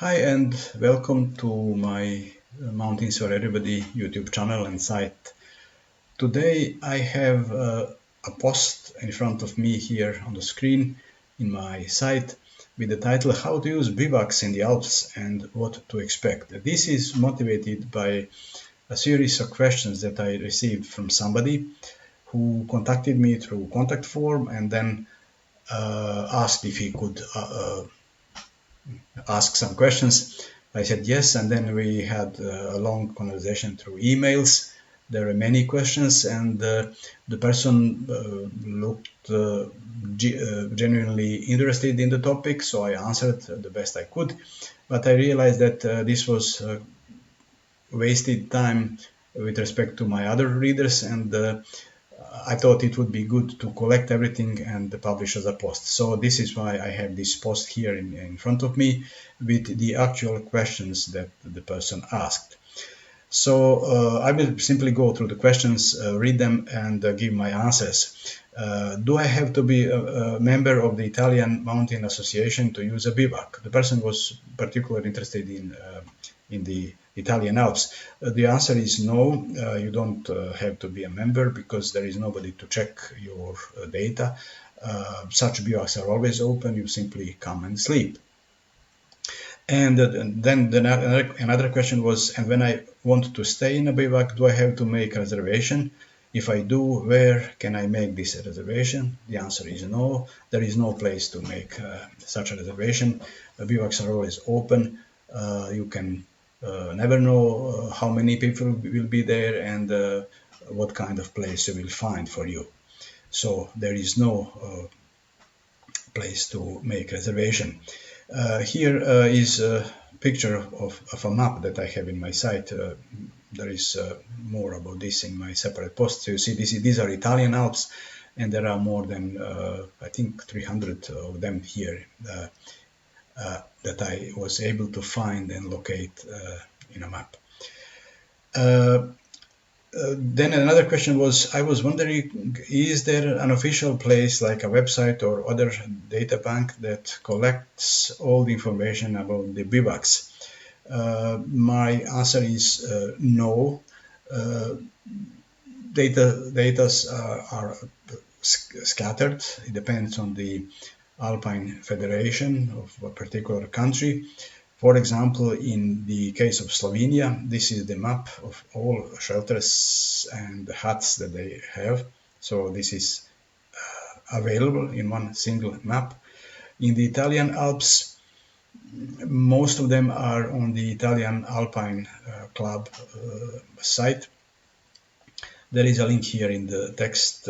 Hi and welcome to my Mountains for Everybody YouTube channel and site. Today I have a post in front of me here on the screen in my site with the title How to use bivouacs in the Alps and what to expect. This is motivated by a series of questions that I received from somebody who contacted me through contact form and then asked if he could ask some questions. I said yes, and then we had a long conversation through emails. There were many questions, and the person looked genuinely interested in the topic, so I answered the best I could. But I realized that this was wasted time with respect to my other readers, and I thought it would be good to collect everything and publish as a post. So this is why I have this post here in front of me with the actual questions that the person asked. So I will simply go through the questions, read them, and give my answers. Do I have to be a member of the Italian Mountain Association to use a bivouac? The person was particularly interested in the Italian Alps. The answer is no, you don't have to be a member because there is nobody to check your data. Such bivouacs are always open, you simply come and sleep. And then another question was, and when I want to stay in a bivouac, do I have to make a reservation? If I do, where can I make this reservation? The answer is no. There is no place to make such a reservation. Bivouacs are always open. You can never know how many people will be there and what kind of place you will find for you. So there is no place to make reservation. Here is a picture of a map that I have in my site. There is more about this in my separate post. So you see, these are Italian Alps, and there are more than I think 300 of them here that I was able to find and locate in a map. Then another question was, I was wondering, is there an official place like a website or other data bank that collects all the information about the bivouacs? My answer is no. Data are scattered. It depends on the Alpine Federation of a particular country. For example, in the case of Slovenia, this is the map of all shelters and huts that they have. So this is available in one single map. In the Italian Alps, most of them are on the Italian Alpine Club site. There is a link here in the text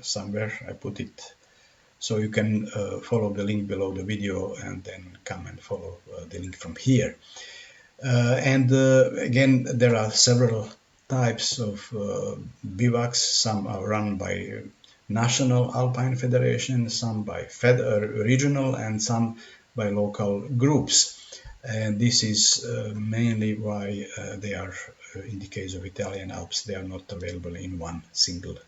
somewhere. I put it so you can follow the link below the video and then come and follow the link from here. And again, there are several types of bivouacs. Some are run by National Alpine Federation, some by regional, and some by local groups. And this is mainly why they are, in the case of Italian Alps, they are not available in one single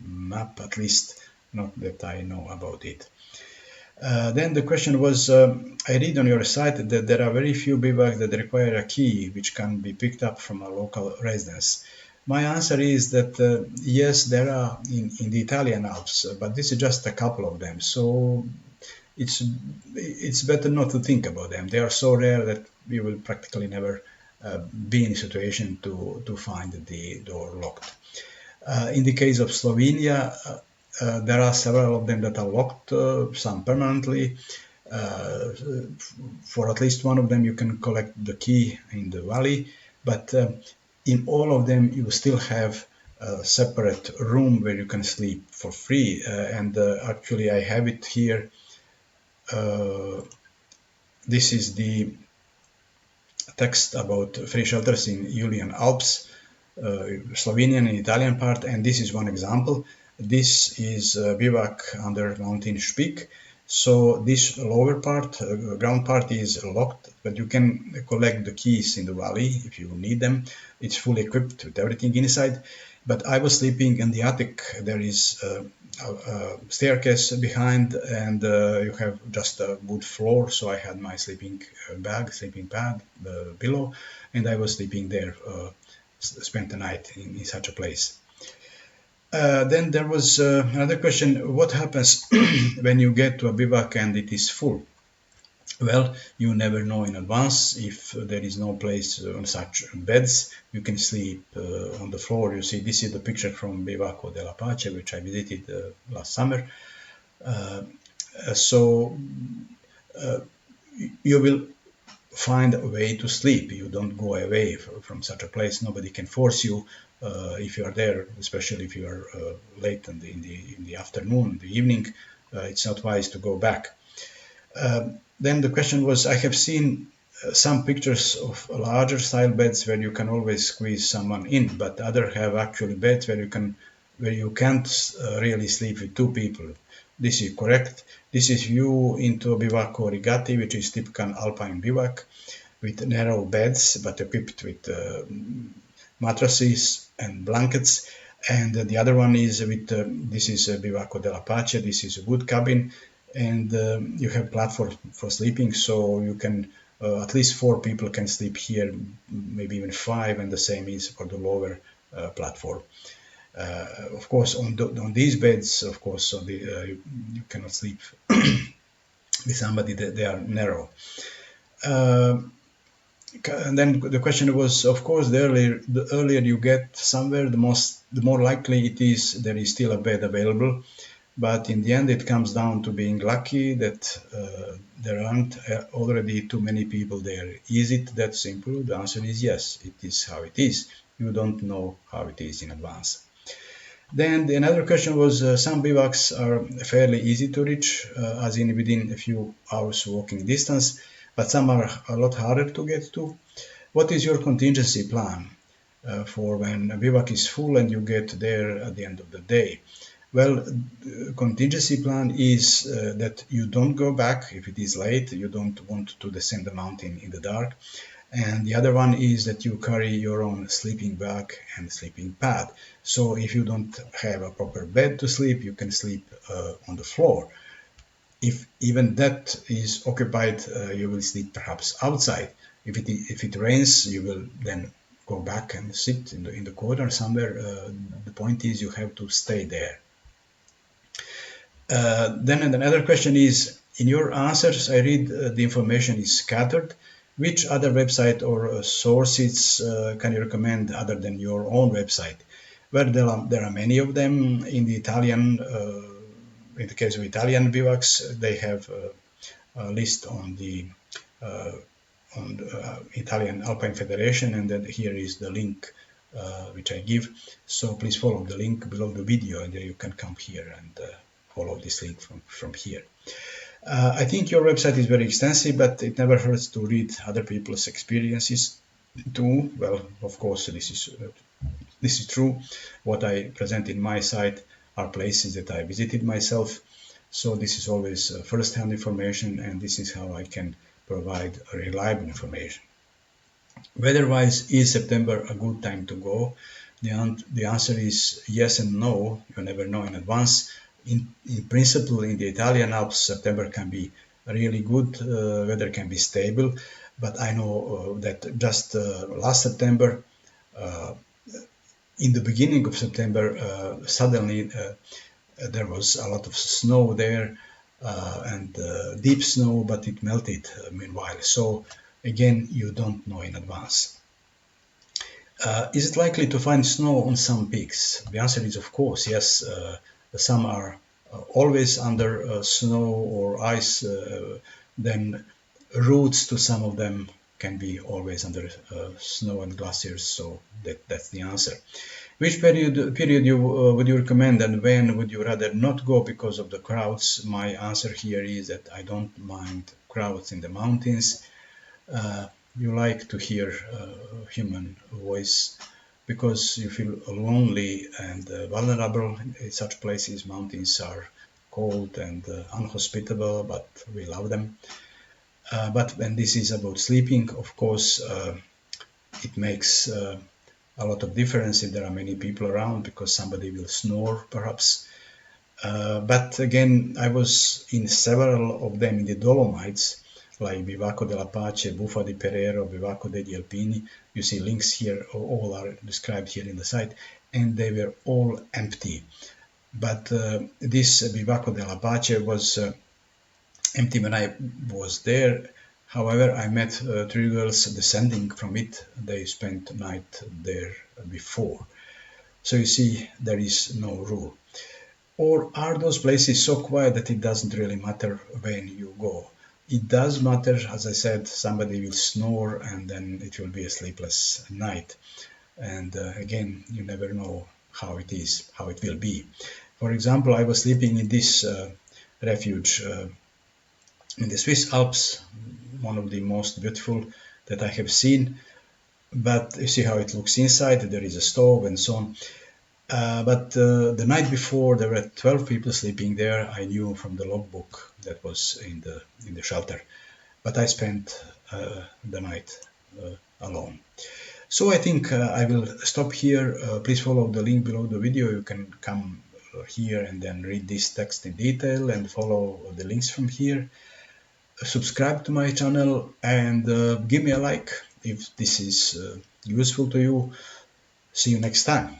map, at least not that I know about it. Then the question was, I read on your site that there are very few bivouacs that require a key which can be picked up from a local residence. My answer is that yes, there are in the Italian Alps, but this is just a couple of them. So it's better not to think about them. They are so rare that you will practically never be in a situation to find the door locked. In the case of Slovenia, there are several of them that are locked, some permanently. For at least one of them, you can collect the key in the valley, but in all of them, you still have a separate room where you can sleep for free. And actually, I have it here. This is the text about free shelters in Italian Alps, Slovenian and Italian part, and this is one example. This is bivouac under Mountain Spik. So this lower part, ground part, is locked, but you can collect the keys in the valley if you need them. It's fully equipped with everything inside. But I was sleeping in the attic. There is staircase behind, and you have just a wood floor. So I had my sleeping sleeping pad, the pillow, and I was sleeping there. Spent the night in such a place. Then there was another question: what happens when you get to a bivouac and it is full? Well, you never know in advance. If there is no place on such beds, you can sleep on the floor. You see, this is the picture from Bivouac della Pace, which I visited last summer. So you will find a way to sleep. You don't go away from such a place. Nobody can force you if you are there, especially if you are late in the afternoon, in the evening. It's not wise to go back. Then the question was, I have seen some pictures of larger style beds where you can always squeeze someone in, but other have actually beds where you can't really sleep with two people. This is correct. This is view into a bivouac or rigati, which is typical alpine bivouac with narrow beds but equipped with mattresses and blankets. And the other one is with this is Bivouac della Pace. This is a wood cabin, and you have platform for sleeping, so you can at least 4 people can sleep here, maybe even 5, and the same is for the lower platform. Of course, on these beds, of course, so you cannot sleep with somebody that they are narrow. And then the question was, of course, the earlier you get somewhere, the more likely it is there is still a bed available. But in the end, it comes down to being lucky that there aren't already too many people there. Is it that simple? The answer is yes. It is how it is. You don't know how it is in advance. Then another question was, some bivouacs are fairly easy to reach, as in within a few hours walking distance, but some are a lot harder to get to. What is your contingency plan for when a bivouac is full and you get there at the end of the day? Well, contingency plan is that you don't go back if it is late. You don't want to descend the mountain in the dark. And the other one is that you carry your own sleeping bag and sleeping pad. So if you don't have a proper bed to sleep, you can sleep on the floor. If even that is occupied, you will sleep perhaps outside. If it rains, you will then go back and sit in the corner somewhere. The point is you have to stay there. Then another question is, in your answers, I read the information is scattered. Which other website or sources can you recommend other than your own website? Well, there are many of them. In the in the case of Italian bivouacs, they have a list on the Italian Alpine Federation, and then here is the link which I give. So please follow the link below the video, and then you can come here and follow this link from here. I think your website is very extensive, but it never hurts to read other people's experiences too. Well, of course, this is true. What I present in my site are places that I visited myself. So this is always first-hand information, and this is how I can provide reliable information. Weather-wise, is September a good time to go? The answer is yes and no. You never know in advance. In principle, in the Italian Alps, September can be really good. Weather can be stable, but I know that just last September, in the beginning of September, suddenly there was a lot of snow there and deep snow, but it melted meanwhile. So again, you don't know in advance. Is it likely to find snow on some peaks? The answer is of course yes. Some are always under snow or ice. Then routes to some of them can be always under snow and glaciers. So that's the answer. Which period would you recommend, and when would you rather not go because of the crowds? My answer here is that I don't mind crowds in the mountains. You like to hear human voice because you feel lonely and vulnerable in such places. Mountains are cold and unhospitable, but we love them. But when this is about sleeping, of course, it makes a lot of difference if there are many people around, because somebody will snore perhaps. But again, I was in several of them in the Dolomites, like Bivacco dell'Apace, Buffa di Perero, Bivacco degli Alpini. You see links here, all are described here in the site, and they were all empty. But this Bivacco dell'Apace was empty when I was there. However, I met three girls descending from it. They spent night there before. So you see, there is no rule. Or are those places so quiet that it doesn't really matter when you go? It does matter, as I said, somebody will snore and then it will be a sleepless night. And again, you never know how it is, how it will be. For example, I was sleeping in this refuge in the Swiss Alps, one of the most beautiful that I have seen. But you see how it looks inside, there is a stove and so on. But the night before, there were 12 people sleeping there. I knew from the logbook that was in the shelter. But I spent the night alone. So I think I will stop here. Please follow the link below the video. You can come here and then read this text in detail and follow the links from here. Subscribe to my channel and give me a like if this is useful to you. See you next time.